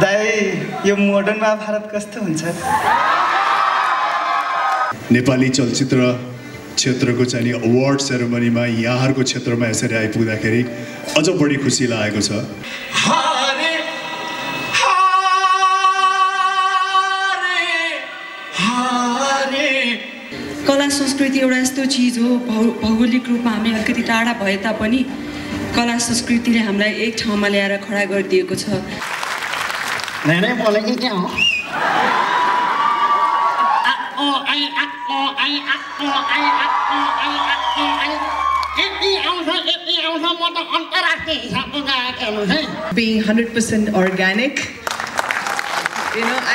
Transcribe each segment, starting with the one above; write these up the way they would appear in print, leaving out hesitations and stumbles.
दाइ यो मोडर्न महाभारत कस्तो हुन्छ? नेपाली चलचित्र क्षेत्रको चाहिँ अवार्ड सेरेमनीमा यहाँहरूको क्षेत्रमा यसरी आइपुग्दाखेरि अझ बढी खुसी लागेको छ। कला संस्कृति एउटा यस्तो चिज हो, भौगोलिक रूपमा हामी अलिकति टाढा भए तापनि कला संस्कृतिले हामीलाई एक ठाउँमा ल्याएर खडा गरिदिएको छ। Being 100% organic,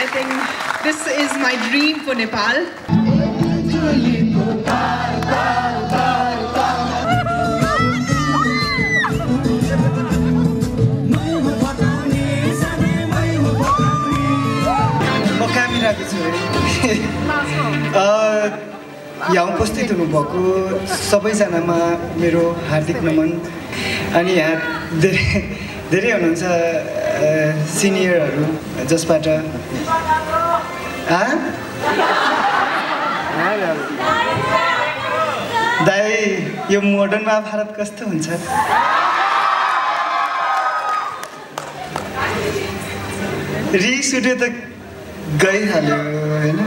I think this is my dream for Nepal. यहाँ उपस्थित हुनुभएको सबैजनामा मेरो हार्दिक नमन। अनि यहाँ धेरै हुनुहुन्छ सिनियरहरू जसबाट दाइ यो मोडर्न महाभारत कस्तो हुन्छ? रिस उठ्यो त गइहाल्यो होइन,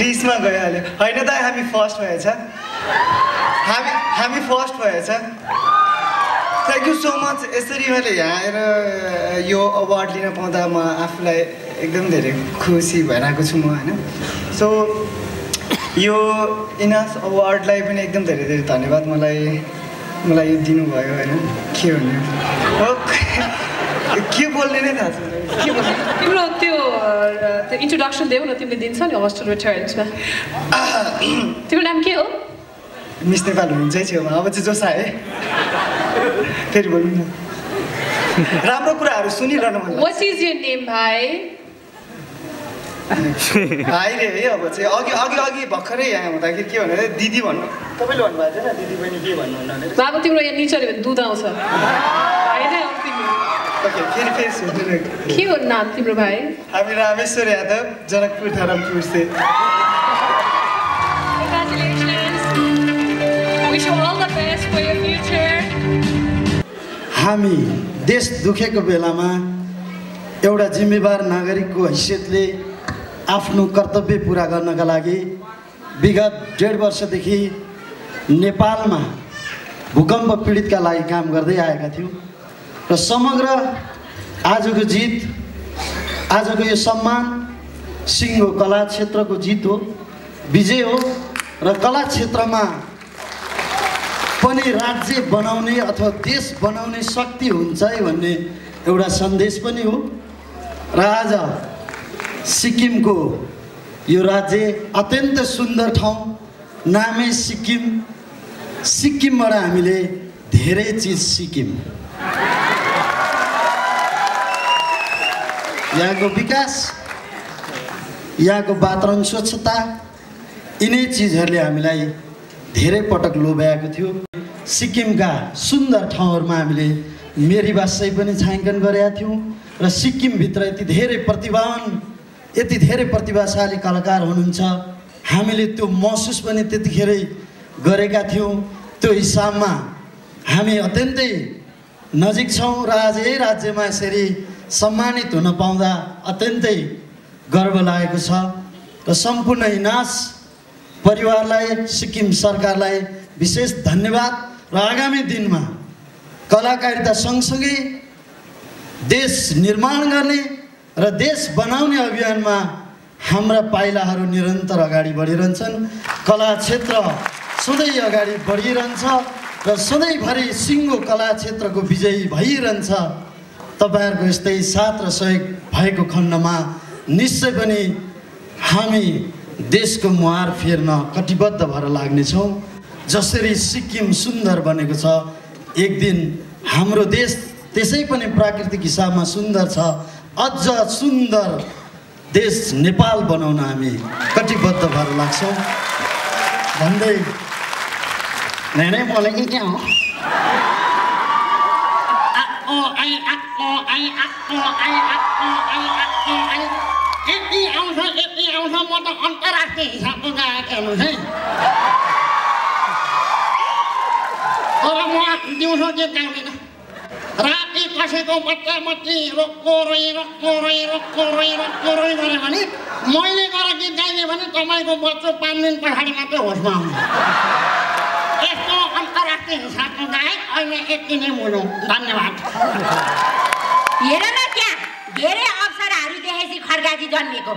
रिसमा गइहाल्यो होइन दाइ। हामी फर्स्ट भएछ, हामी फर्स्ट भएछ। Thank you so much. यसरी मैले यहाँ आएर यो अवार्ड लिन पाउँदा म आफूलाई एकदम धेरै खुसी भइरहेको छु म होइन। सो यो इनास अवार्डलाई पनि एकदम धेरै धेरै धन्यवाद। मलाई यो दिनुभयो होइन। के भन्नु, के बोल्ने नै थाहा छैन। तिम्रो त्यो इन्ट्रोडक्सन देऊ न, तिमीले दिन्छ नि होस्टेल रिटर्न्समा। तिम्रो नाम के हो? मिस नेपाल हुनुहुन्छ छेउमा। अब चाहिँ जोस आए फेरि बोल्नु न, राम्रो कुराहरू सुनिरहनु मन लाग्छ। What is your name भाइ? भाइ रे है। अब चाहिँ अघि भर्खरै यहाँ हुँदाखेरि के भन्नु, दिदी भन्नु तपाईँले भन्नुभएको थिएन, दिदी बहिनी के भन्नुहुन्न भने। बाबु तिम्रो यहाँ निचल्यो भने दुध आउँछ। भाइ नै हो तिमी। फेरि सोध्नु न, के हो नाम तिम्रो भाइ? हामी रामेश्वर यादव, जनकपुर धरमपुर से। Wish you all the best for your future. हामी देश दुखेको बेलामा एउटा जिम्मेवार नागरिकको हैसियतले आफ्नो कर्तव्य पुरा गर्नका लागि विगत 1.5 वर्षदेखि नेपालमा भूकम्प पीडितका लागि काम गर्दै आएका थियौँ र समग्र आजको जित, आजको यो सम्मान सिङ्गो कला क्षेत्रको जित हो, विजय हो र कला क्षेत्रमा पनि राज्य बनाउने अथवा देश बनाउने शक्ति हुन्छ है भन्ने एउटा सन्देश पनि हो। र आज सिक्किमको यो राज्य अत्यन्त सुन्दर ठाउँ, नामै सिक्किम। सिक्किमबाट हामीले धेरै चिज सिक्यौँ। यहाँको विकास, यहाँको वातावरण स्वच्छता, यिनै चिजहरूले हामीलाई धेरै पटक लोभ्याएको थियो। सिक्किमका सुन्दर ठाउँहरूमा हामीले मेरीबासै पनि छायाङ्कन गरेका थियौँ र सिक्किमभित्र यति धेरै प्रतिभाशाली कलाकार हुनुहुन्छ, हामीले त्यो महसुस पनि त्यतिखेरै गरेका थियौँ। त्यो हिसाबमा हामी अत्यन्तै नजिक छौँ र आज यही राज्यमा यसरी सम्मानित हुन पाउँदा अत्यन्तै गर्व लागेको छ र सम्पूर्ण इनास परिवारलाई, सिक्किम सरकारलाई विशेष धन्यवाद। र आगामी दिनमा कलाकारिता सँगसँगै देश निर्माण गर्ने र देश बनाउने अभियानमा हाम्रा पाइलाहरू निरन्तर अगाडि बढिरहन्छन्। कला क्षेत्र सधैँ अगाडि बढिरहन्छ र सधैँभरि सिङ्गो कला क्षेत्रको विजयी भइरहन्छ। तपाईँहरूको यस्तै साथ र सहयोग भएको खण्डमा निश्चय पनि हामी देशको मुहार फेर्न कटिबद्ध भएर लाग्नेछौँ। जसरी सिक्किम सुन्दर बनेको छ, एक दिन हाम्रो देश त्यसै पनि प्राकृतिक हिसाबमा सुन्दर छ, अझ सुन्दर देश नेपाल बनाउन हामी कटिबद्ध भएर लाग्छौँ भन्दै नै बोलेको क्या हो। यति आउँछ म त अन्तर्राष्ट्रिय हिसाबको गायक हेर्नुहोस् है। तर म दिउँसो गीत गाउँदिन। राति कसैको बच्चा बच्ची रोक्को रोइ गऱ्यो भने मैले गएर गीत गाइदिएँ भने तपाईँको बच्चो 5 दिन पछाडि मात्रै होसमा आउँछ। यस्तो अन्तर्राष्ट्रिय हिसाबको गायक अहिले यति नै बोलौँ। धन्यवाद। हेर न त्यहाँ धेरै अप्सराहरू देखेपछि खड्गाजी जन्मेको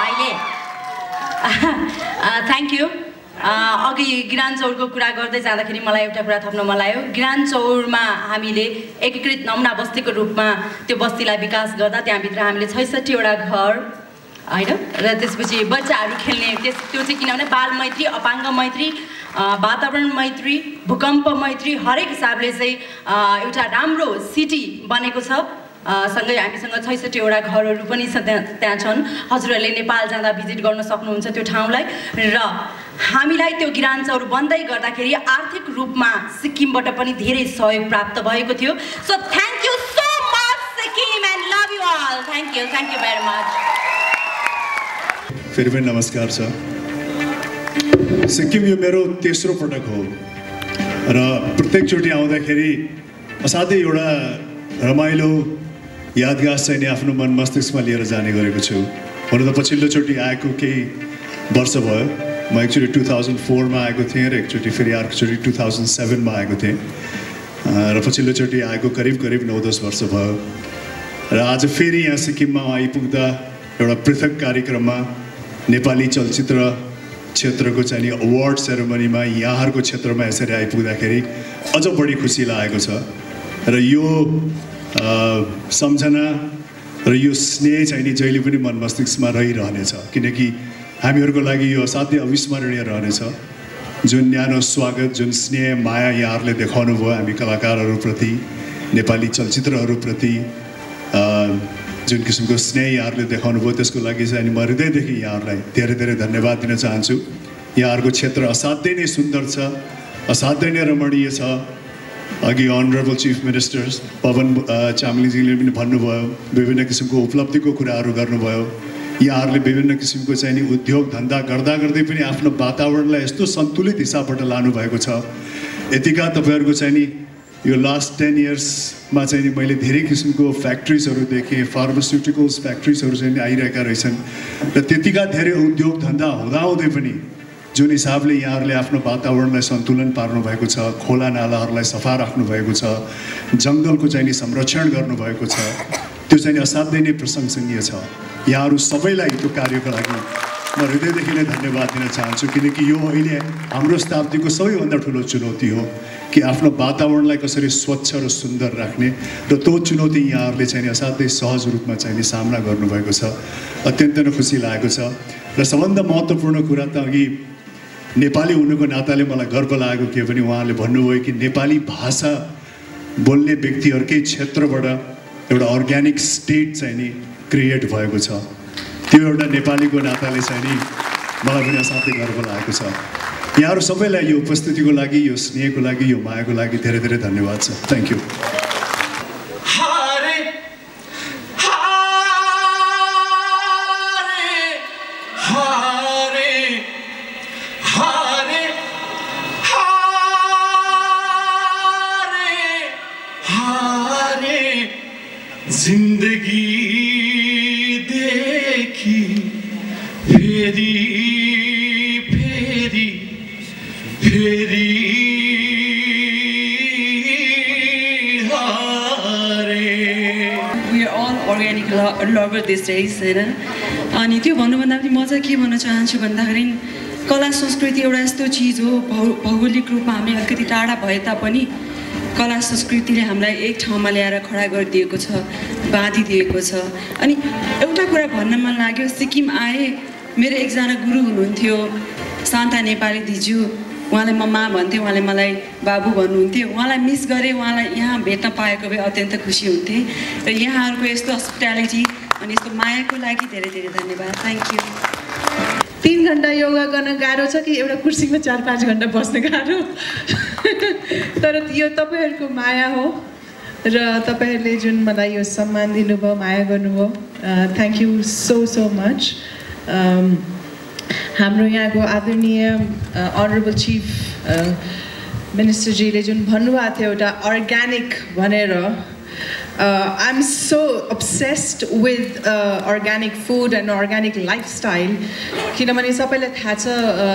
अहिले। Thank you. अघि गिरानचौरको कुरा गर्दै जाँदाखेरि मलाई एउटा कुरा थप्न मन लाग्यो। गिरानचौरमा हामीले एकीकृत नमुना बस्तीको रूपमा त्यो बस्तीलाई विकास गर्दा त्यहाँभित्र हामीले 66वटा घर होइन र त्यसपछि बच्चाहरू खेल्ने त्यो चाहिँ किनभने बाल मैत्री, अपाङ्ग मैत्री, वातावरण मैत्री, भूकम्प मैत्री हरेक हिसाबले चाहिँ एउटा राम्रो सिटी बनेको छ। सँगै हामीसँग 66वटा घरहरू पनि त्यहाँ छन्। हजुरहरूले नेपाल जाँदा भिजिट गर्न सक्नुहुन्छ त्यो ठाउँलाई। र हामीलाई त्यो गिरानचौर बन्दै गर्दाखेरि आर्थिक रूपमा सिक्किमबाट पनि धेरै सहयोग प्राप्त भएको थियो। So thank you so much Sikkim and love you all. Thank you very much. फेरि पनि नमस्कार छ। सिक्किम यो मेरो तेस्रो पटक हो र प्रत्येकचोटि आउँदाखेरि असाध्यै एउटा रमाइलो यादगार चाहिँ नि आफ्नो मन मस्तिष्कमा लिएर जाने गरेको छु। हुन त पछिल्लोचोटि आएको केही वर्ष भयो। म एक्चुअली 2004मा आएको थिएँ र एकचोटि फेरि अर्कोचोटि 2007मा आएको थिएँ र पछिल्लोचोटि आएको करिब 9-10 वर्ष भयो। र आज फेरि यहाँ सिक्किममा आइपुग्दा एउटा पृथक कार्यक्रममा नेपाली चलचित्र क्षेत्रको चाहिँ नि अवार्ड सेरेमनीमा यहाँहरूको क्षेत्रमा यसरी आइपुग्दाखेरि अझ बढी खुसी लागेको छ। र यो सम्झना र यो स्नेह चाहिँ नि जहिले पनि मन मस्तिष्कमा रहिरहनेछ, किनकि हामीहरूको लागि यो असाध्यै अविस्मरणीय रहनेछ। जुन न्यानो स्वागत, जुन स्नेह माया यहाँहरूले देखाउनु भयो हामी कलाकारहरूप्रति, नेपाली चलचित्रहरूप्रति जुन किसिमको स्नेह यहाँहरूले देखाउनु भयो त्यसको लागि चाहिँ म हृदयदेखि यहाँहरूलाई धेरै धेरै धन्यवाद दिन चाहन्छु। यहाँहरूको क्षेत्र असाध्यै नै सुन्दर छ, असाध्यै नै रमणीय छ। अघि अनरेबल चिफ मिनिस्टर पवन चामलिङजीले पनि भन्नुभयो, विभिन्न किसिमको उपलब्धिको कुराहरू गर्नुभयो। यहाँहरूले विभिन्न किसिमको चाहिँ नि उद्योग धन्दा गर्दा गर्दै पनि आफ्नो वातावरणलाई यस्तो सन्तुलित हिसाबबाट लानुभएको छ। यतिका तपाईँहरूको चाहिँ नि यो लास्ट 10 इयर्समा चाहिँ नि मैले धेरै किसिमको फ्याक्ट्रिजहरू देखेँ, फार्मास्युटिकल्स फ्याक्ट्रिजहरू चाहिँ नि आइरहेका रहेछन् र त्यतिका धेरै उद्योग धन्दा हुँदाहुँदै पनि जुन हिसाबले यहाँहरूले आफ्नो वातावरणलाई सन्तुलन पार्नुभएको छ, खोला नालाहरूलाई सफा राख्नुभएको छ, जङ्गलको चाहिँ नि संरक्षण गर्नुभएको छ, त्यो चाहिँ असाध्यै नै प्रशंसनीय छ। यहाँहरू सबैलाई त्यो कार्यको लागि म हृदयदेखि नै धन्यवाद दिन चाहन्छु, किनकि यो अहिले हाम्रो शताब्दीको सबैभन्दा ठुलो चुनौती हो कि आफ्नो वातावरणलाई कसरी स्वच्छ र सुन्दर राख्ने, र त्यो चुनौती यहाँहरूले चाहिँ असाध्यै सहज रूपमा चाहिँ नि सामना गर्नुभएको छ। अत्यन्त नै खुसी लागेको छ। र सबभन्दा महत्त्वपूर्ण कुरा त अघि नेपाली हुनुको नाताले मलाई गर्व लागेको के भने उहाँले भन्नुभयो कि नेपाली भाषा बोल्ने व्यक्तिहरूकै क्षेत्रबाट एउटा अर्ग्यानिक स्टेट चाहिँ नि क्रिएट भएको छ। त्यो एउटा नेपालीको नाताले चाहिँ नि मलाई पनि असाध्यै गर्व लागेको छ। यहाँहरू सबैलाई यो उपस्थितिको लागि, यो स्नेहको लागि, यो मायाको लागि धेरै धेरै धन्यवाद छ। Thank you. जिंदगी देखी फेरी फेरी फेरी हारे। We are all organic lovers these days हैन। अनि त्यो भन्नुभन्दा पनि म चाहिँ के भन्न चाहन्छु भन्दाखेरि कला संस्कृति एउटा यस्तो चिज हो, भौगोलिक रूपमा हामी अलिकति टाढा भए तापनि कला संस्कृतिले हामीलाई एक ठाउँमा ल्याएर खडा गरिदिएको छ, बाँधिदिएको छ। अनि एउटा कुरा भन्न मन लाग्यो, सिक्किम आए मेरो एकजना गुरु हुनुहुन्थ्यो शान्ता नेपाली दिजु, उहाँलाई म मा भन्थेँ, उहाँले मलाई बाबु भन्नुहुन्थ्यो। उहाँलाई मिस गरेँ, उहाँलाई यहाँ भेट्न पाएको भए अत्यन्त खुसी हुन्थेँ। र यहाँहरूको यस्तो हस्पिटालिटी अनि यस्तो मायाको लागि धेरै धेरै धन्यवाद। Thank you. 3 घन्टा योगा गर्न गाह्रो छ कि एउटा कुर्सीमा 4-5 घन्टा बस्न गाह्रो? तर यो तपाईँहरूको माया हो र तपाईहरुले जुन मलाई यो सम्मान दिनुभयो माया गर्नुभयो थ्यांक यू सो मच हाम्रो यहाँको आदरणीय अनरेबल चिफ मिनिस्टरजीले जुन भन्नुभएको थियो एउटा अर्ग्यानिक भनेर I'm so obsessed with organic food and organic lifestyle किनभने सबैलाई थाहा छ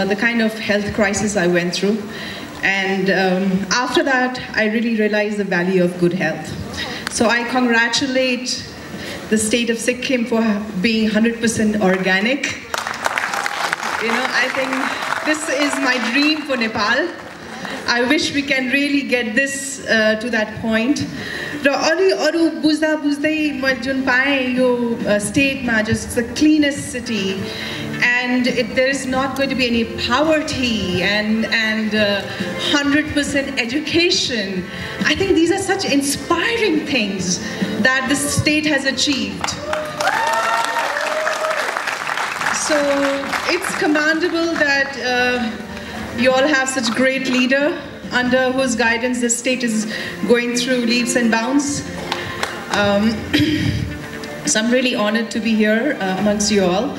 the kind of health crisis I went through and after that I really realized the value of good health. So I congratulate the state of Sikkim for being 100% organic. You know, I think this is my dream for Nepal. I wish we can really get this to that point. र अरू बुझ्दा बुझ्दै म जुन पाएँ यो स्टेटमा just the cleanest city and there is not going to be any poverty and 100% education. I think these are such inspiring things that the state has achieved. So it's commendable that you all have such great leader under whose guidance the state is going through leaps and bounds. So I'm really honored to be here amongst you all.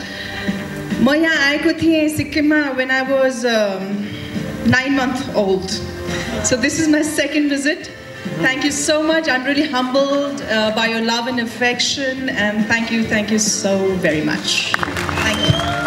म यहाँ आएको थिएँ सिक्किममा when I was 9-month-old. So this is my second visit. Thank you so much. I'm really humbled by your love and affection and thank you so very much. Thank you.